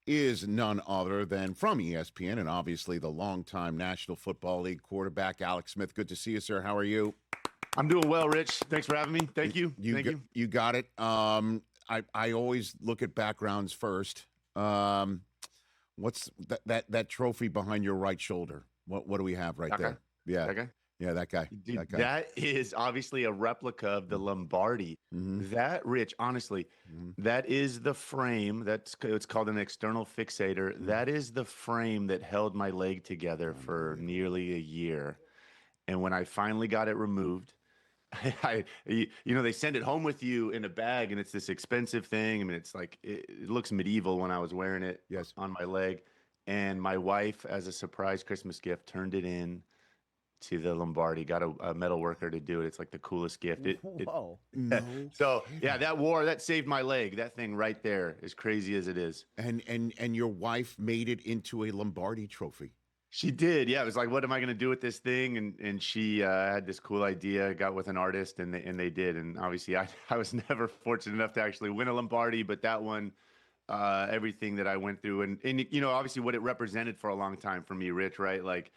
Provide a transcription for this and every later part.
is none other than from ESPN and obviously the longtime National Football League quarterback, Alex Smith. Good to see you, sir. How are you? I'm doing well, Rich. Thanks for having me. Thank you. You got it. I always look at backgrounds first. What's that trophy behind your right shoulder? What do we have right there? Yeah. That guy? Yeah, that guy. Dude, that is obviously a replica of the Lombardi. That, Rich, honestly, that is the frame. It's called an external fixator. That is the frame that held my leg together for nearly a year. And when I finally got it removed, they send it home with you in a bag, and it's this expensive thing. I mean, it's like it looks medieval when I was wearing it on my leg. And my wife, as a surprise Christmas gift, turned it in to the Lombardi, got a metal worker to do it. It's like the coolest gift. No. So yeah, that saved my leg. That thing right there, as crazy as it is. And your wife made it into a Lombardi trophy. She did. Yeah. It was like, what am I going to do with this thing? And she had this cool idea, got with an artist, and they did. And obviously I was never fortunate enough to actually win a Lombardi, but that one, everything that I went through and obviously what it represented for a long time for me, Rich, right? Like,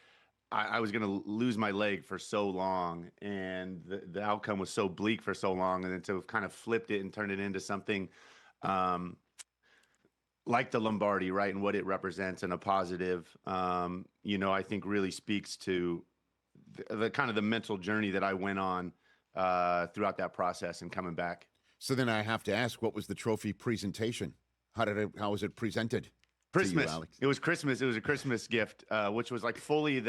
I was going to lose my leg for so long, and the outcome was so bleak for so long. And then to have kind of flipped it and turned it into something like the Lombardi, right? And what it represents and a positive, I think really speaks to the kind of the mental journey that I went on throughout that process and coming back. So then I have to ask, what was the trophy presentation? How was it presented? Christmas. You, Alex? It was Christmas. It was a Christmas gift, which was like fully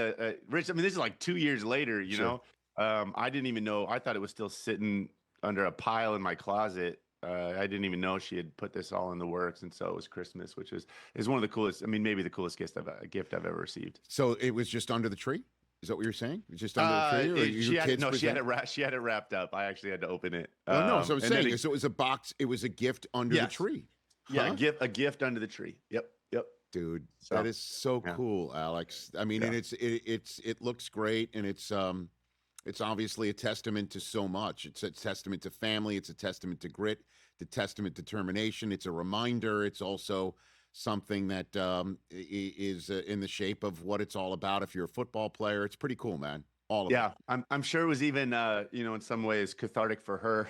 Rich. I mean, this is like 2 years later, you know. I didn't even know. I thought it was still sitting under a pile in my closet. I didn't even know she had put this all in the works, and so it was Christmas, which is one of the coolest. I mean, maybe the coolest gift I've ever received. So it was just under the tree. Is that what you're saying? It's just under the tree, or she had it wrapped up. I actually had to open it. No, so I'm saying, so it was a box. It was a gift under the tree. Yeah, a gift under the tree. Yep. Dude, that is so cool, Alex. I mean, and it looks great, and it's obviously a testament to so much. It's a testament to family. It's a testament to grit, the testament to determination. It's a reminder. It's also something that is in the shape of what it's all about. If you're a football player, it's pretty cool, man. All of it. I'm sure it was even in some ways cathartic for her.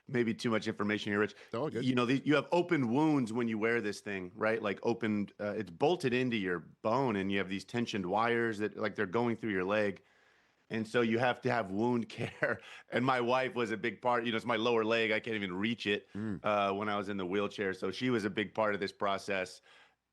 Maybe too much information here, Rich. Oh, good. You have open wounds when you wear this thing, right? Like opened, it's bolted into your bone, and you have these tensioned wires that like they're going through your leg. And so you have to have wound care. And my wife was a big part. It's my lower leg. I can't even reach it when I was in the wheelchair. So she was a big part of this process.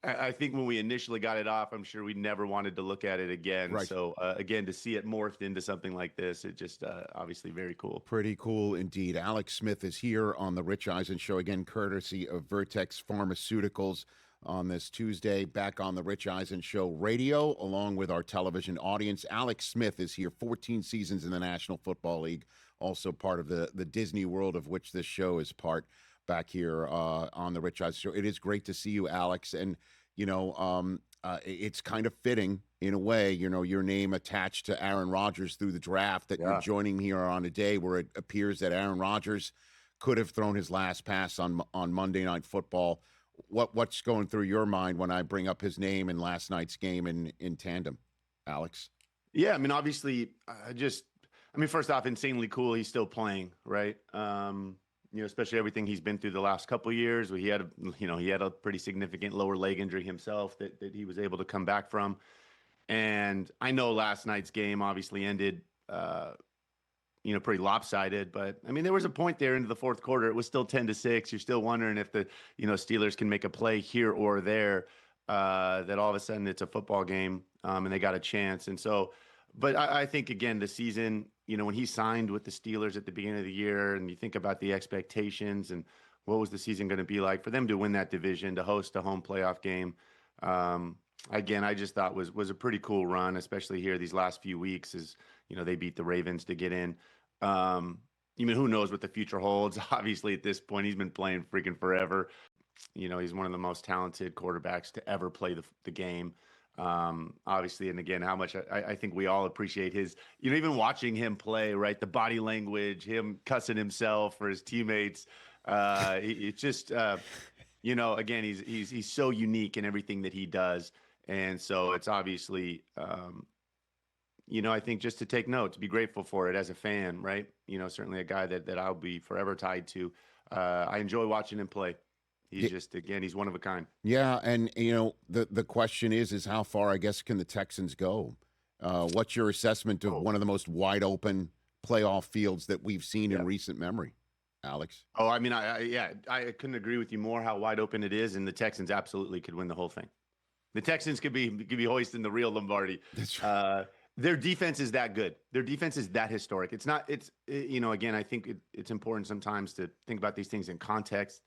I think when we initially got it off, I'm sure we never wanted to look at it again. Right. So again, to see it morphed into something like this, it just obviously very cool. Pretty cool indeed. Alex Smith is here on the Rich Eisen Show, again, courtesy of Vertex Pharmaceuticals on this Tuesday, back on the Rich Eisen Show radio, along with our television audience. Alex Smith is here, 14 seasons in the National Football League, also part of the Disney world of which this show is part, back here on the Rich Eisen Show. It is great to see you, Alex, and it's kind of fitting in a way, your name attached to Aaron Rodgers through the draft, that you're joining here on a day where it appears that Aaron Rodgers could have thrown his last pass on Monday Night Football. What's going through your mind when I bring up his name in last night's game in tandem, Alex? Yeah, I mean, obviously, first off, insanely cool. He's still playing, right? Especially everything he's been through the last couple of years. He had a pretty significant lower leg injury himself that he was able to come back from. And I know last night's game obviously ended, pretty lopsided. But I mean, there was a point there into the fourth quarter. It was still 10-6. You're still wondering if the Steelers can make a play here or there. That all of a sudden it's a football game, and they got a chance. And so, but I think again, the season, when he signed with the Steelers at the beginning of the year, and you think about the expectations and what was the season going to be like for them to win that division, to host a home playoff game. Again, I just thought was a pretty cool run, especially here these last few weeks as, they beat the Ravens to get in. Who knows what the future holds? Obviously at this point, he's been playing freaking forever. He's one of the most talented quarterbacks to ever play the game. Obviously, and again, how much I think we all appreciate his, even watching him play, right? The body language, him cussing himself for his teammates. It's just, again, he's so unique in everything that he does. And so it's obviously, I think just to take note, to be grateful for it as a fan, right? Certainly a guy that I'll be forever tied to. I enjoy watching him play. He's just, again, he's one of a kind. Yeah, and the question is how far, I guess, can the Texans go? What's your assessment of one of the most wide open playoff fields that we've seen in recent memory, Alex? Oh, I mean, I couldn't agree with you more how wide open it is, and the Texans absolutely could win the whole thing. The Texans could be hoisting the real Lombardi. That's right. Their defense is that good. Their defense is that historic. Again, I think it's important sometimes to think about these things in context.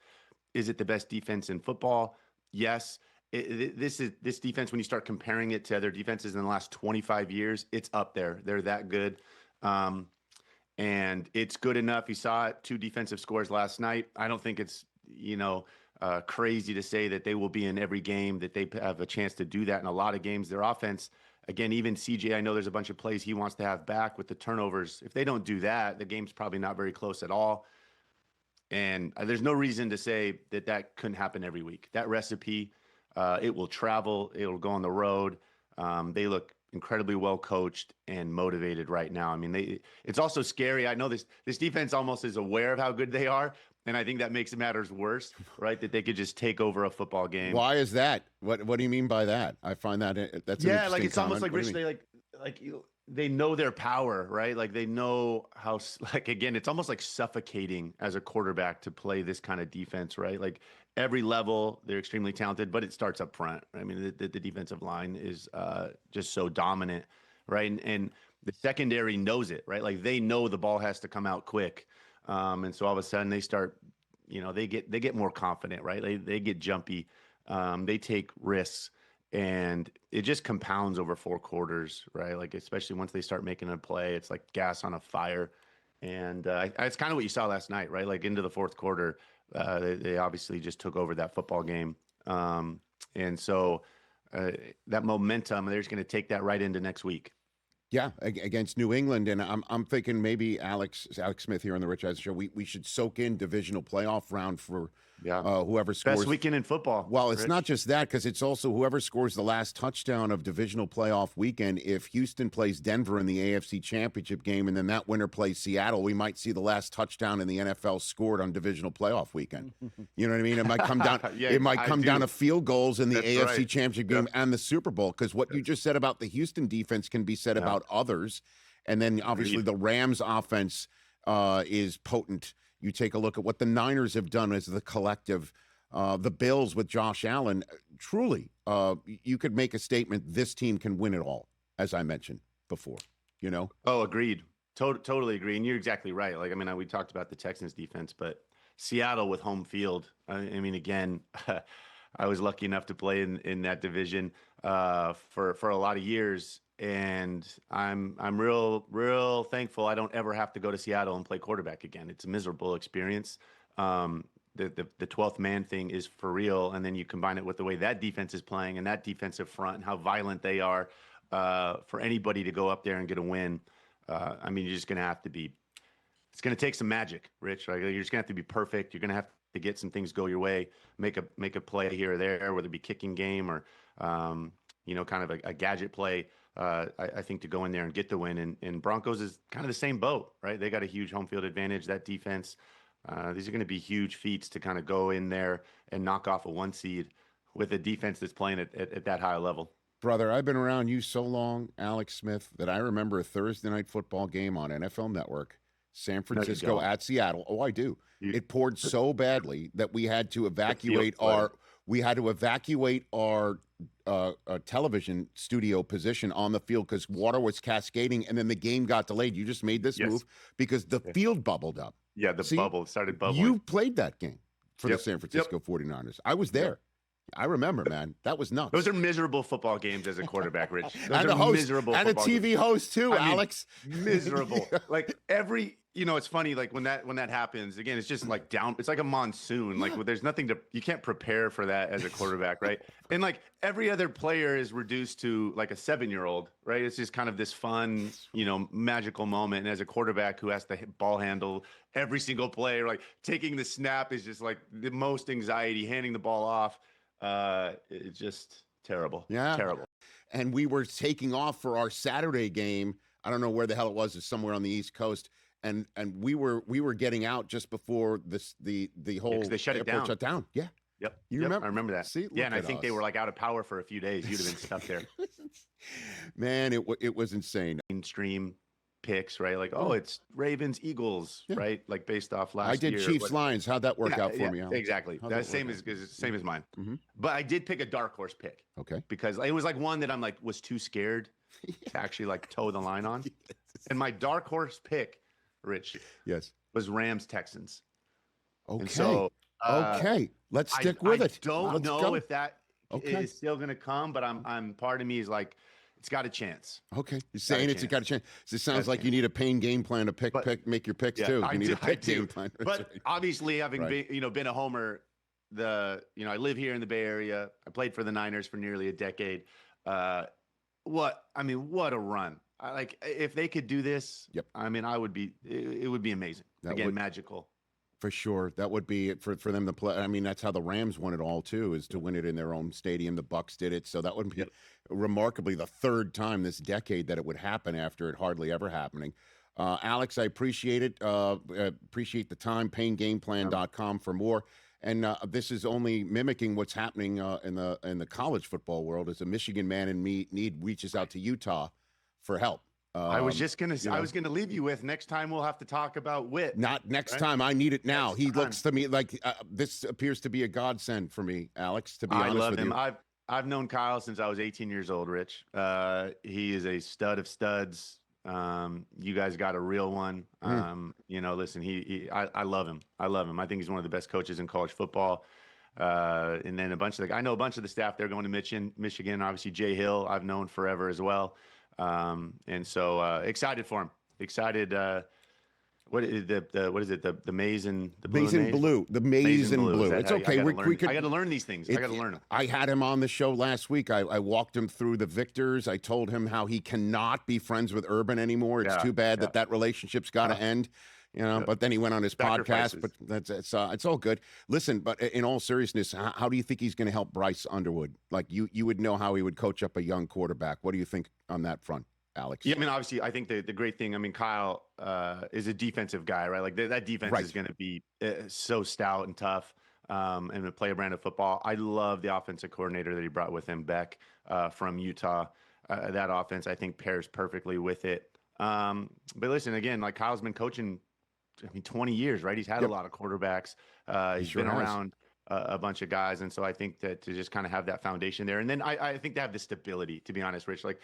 Is it the best defense in football? Yes. This defense, when you start comparing it to other defenses in the last 25 years, it's up there. They're that good. And it's good enough. You saw it, 2 defensive scores last night. I don't think it's, crazy to say that they will be in every game, that they have a chance to do that in a lot of games. Their offense, again, even CJ, I know there's a bunch of plays he wants to have back with the turnovers. If they don't do that, the game's probably not very close at all. And there's no reason to say that couldn't happen every week. That recipe, it will travel. It'll go on the road. They look incredibly well coached and motivated right now. I mean, it's also scary. I know this defense almost is aware of how good they are. And I think that makes matters worse, right? That they could just take over a football game. Why is that? What do you mean by that? I find that's an interesting like it's comment. Almost like Rich. They know their power, right? Like they know how. Like again, it's almost like suffocating as a quarterback to play this kind of defense, right? Like every level, they're extremely talented, but it starts up front. I mean, the defensive line is just so dominant, right? And the secondary knows it, right? Like they know the ball has to come out quick. And so all of a sudden they start, they get more confident, right? They get jumpy, they take risks, and it just compounds over 4 quarters, right? Like, especially once they start making a play, it's like gas on a fire. And it's kind of what you saw last night, right? Like into the 4th quarter, they obviously just took over that football game. And so that momentum, they're just going to take that right into next week. Yeah, against New England, and I'm thinking maybe Alex Smith here on the Rich Eisen Show. We should soak in divisional playoff round for whoever scores. Best weekend in football. Well, it's not just that, because it's also whoever scores the last touchdown of divisional playoff weekend. If Houston plays Denver in the AFC Championship game, and then that winner plays Seattle, we might see the last touchdown in the NFL scored on divisional playoff weekend. You know what I mean? It might come down. It might come down to field goals in the AFC Championship game and the Super Bowl. Because what you just said about the Houston defense can be said about others, and then obviously the Rams offense is potent. You take a look at what the Niners have done as the collective, the Bills with Josh Allen. Truly, you could make a statement this team can win it all, as I mentioned before. Oh, agreed. Totally agree. And you're exactly right. Like, I mean, we talked about the Texans defense, but Seattle with home field. I mean, again, I was lucky enough to play in that division for a lot of years. And I'm real thankful I don't ever have to go to Seattle and play quarterback again. It's a miserable experience. The 12th man thing is for real. And then you combine it with the way that defense is playing and that defensive front and how violent they are, for anybody to go up there and get a win. I mean, you're just going to have to it's going to take some magic, Rich. Right? You're just going to have to be perfect. You're going to have to get some things go your way, make a play here or there, whether it be kicking game or, kind of a gadget play. I think to go in there and get the win, and Broncos is kind of the same boat, right? They got a huge home field advantage. That defense, these are going to be huge feats to kind of go in there and knock off a 1 seed with a defense that's playing at that high level. Brother, I've been around you so long, Alex Smith, that I remember a Thursday night football game on NFL Network, San Francisco at Seattle. Oh, I do. It poured so badly that we had to evacuate our television studio position on the field because water was cascading, and then the game got delayed. You just made this move because the field bubbled up. Yeah, bubble started bubbling. You played that game for the San Francisco 49ers. I was there. I remember, man. That was nuts. Those are miserable football games as a quarterback, Rich. And a host, and a TV host too, Alex. Miserable. Like every it's funny, like when that happens again, it's just like down, it's like a monsoon. Like there's nothing you can't prepare for that as a quarterback, right? And like every other player is reduced to like a 7-year-old, right? It's just kind of this fun, magical moment. And as a quarterback who has to ball handle every single play, or like taking the snap is just like the most anxiety, handing the ball off. It's just terrible. Yeah. Terrible. And we were taking off for our Saturday game. I don't know where the hell it was. It's somewhere on the East Coast. And we were getting out just before the whole they shut it down. shut down. Yeah. Yep. You remember? I remember that. See, yeah, and I think they were like out of power for a few days. You'd have been stuck there. Man, it was insane. Mainstream picks, right? Like, it's Ravens, Eagles, right? Like based off last year. I did Chiefs, Lions. How'd that work out for me, Alex? Exactly. That's same as mine. Mm-hmm. But I did pick a dark horse pick. Okay. Because it was like one that I'm like was too scared to actually like toe the line on. And my dark horse pick, Rich, was Rams Texans. Okay. And so, let's stick with it. I don't know if that is still going to come, but I'm part of me is like, it's got a chance. Okay. You're saying it's got a chance. So it sounds like you need a pain game plan to make your picks too. You need a pick game plan. But obviously having been a homer, I live here in the Bay Area. I played for the Niners for nearly a decade. What a run. Like if they could do this, it would be amazing. Magical. For sure. That would be for them to play. I mean, that's how the Rams won it all too, is to win it in their own stadium. The Bucs did it. So that would be remarkably the third time this decade that it would happen after it hardly ever happening. Alex, I appreciate it. Appreciate the time. PainGamePlan.com for more. And this is only mimicking what's happening in the college football world as a Michigan man in need reaches out to Utah for help. I was just going to say, I was going to leave you with next time we'll have to talk about Witt. Not next time. I need it now. He looks to me like this appears to be a godsend for me, Alex, to be honest with you. I love him. I've known Kyle since I was 18 years old, Rich. He is a stud of studs. You guys got a real one. Listen, I love him. I love him. I think he's one of the best coaches in college football. And then I know a bunch of the staff, they're going to Michigan, obviously Jay Hill, I've known forever as well. And so excited for him. Excited. What is it? The maize and the blue? The maize and blue. It's okay. I got to learn these things. I got to learn them. I had him on the show last week. I walked him through the victors. I told him how he cannot be friends with Urban anymore. It's too bad that relationship's got to end. But then he went on his podcast. But it's all good. Listen, but in all seriousness, how do you think he's going to help Bryce Underwood? Like you would know how he would coach up a young quarterback. What do you think on that front, Alex? Yeah, I mean, obviously, I think the great thing. I mean, Kyle is a defensive guy, right? Like that defense is going to be so stout and tough, and to play a brand of football. I love the offensive coordinator that he brought with him, Beck, from Utah. That offense, I think, pairs perfectly with it. But listen, again, like Kyle's been coaching 20 years, right? He's had a lot of quarterbacks. He's been around a bunch of guys. And so I think that to just kind of have that foundation there. And then I think to have the stability, to be honest, Rich, like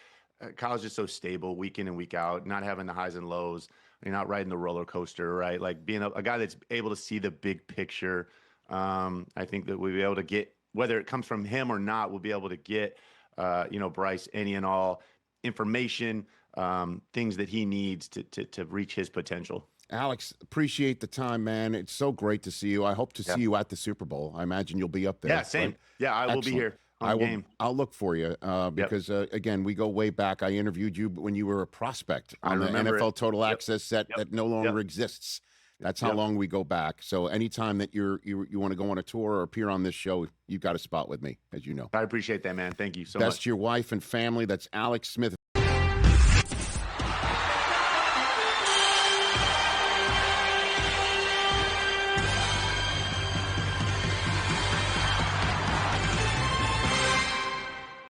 Kyle's just so stable week in and week out, not having the highs and lows. You're not riding the roller coaster, right? Like being a guy that's able to see the big picture. I think that we'll be able to get, whether it comes from him or not, we'll be able to get, Bryce any and all information, things that he needs to reach his potential. Alex, appreciate the time, man. It's so great to see you. I hope to see you at the Super Bowl. I imagine you'll be up there. Yeah, same. Right? Yeah, I will be here. I'll look for you because, again, we go way back. I interviewed you when you were a prospect on the NFL Total Access set that no longer exists. That's how long we go back. So anytime that you want to go on a tour or appear on this show, you've got a spot with me, as you know. I appreciate that, man. Thank you so much. Best to your wife and family. That's Alex Smith.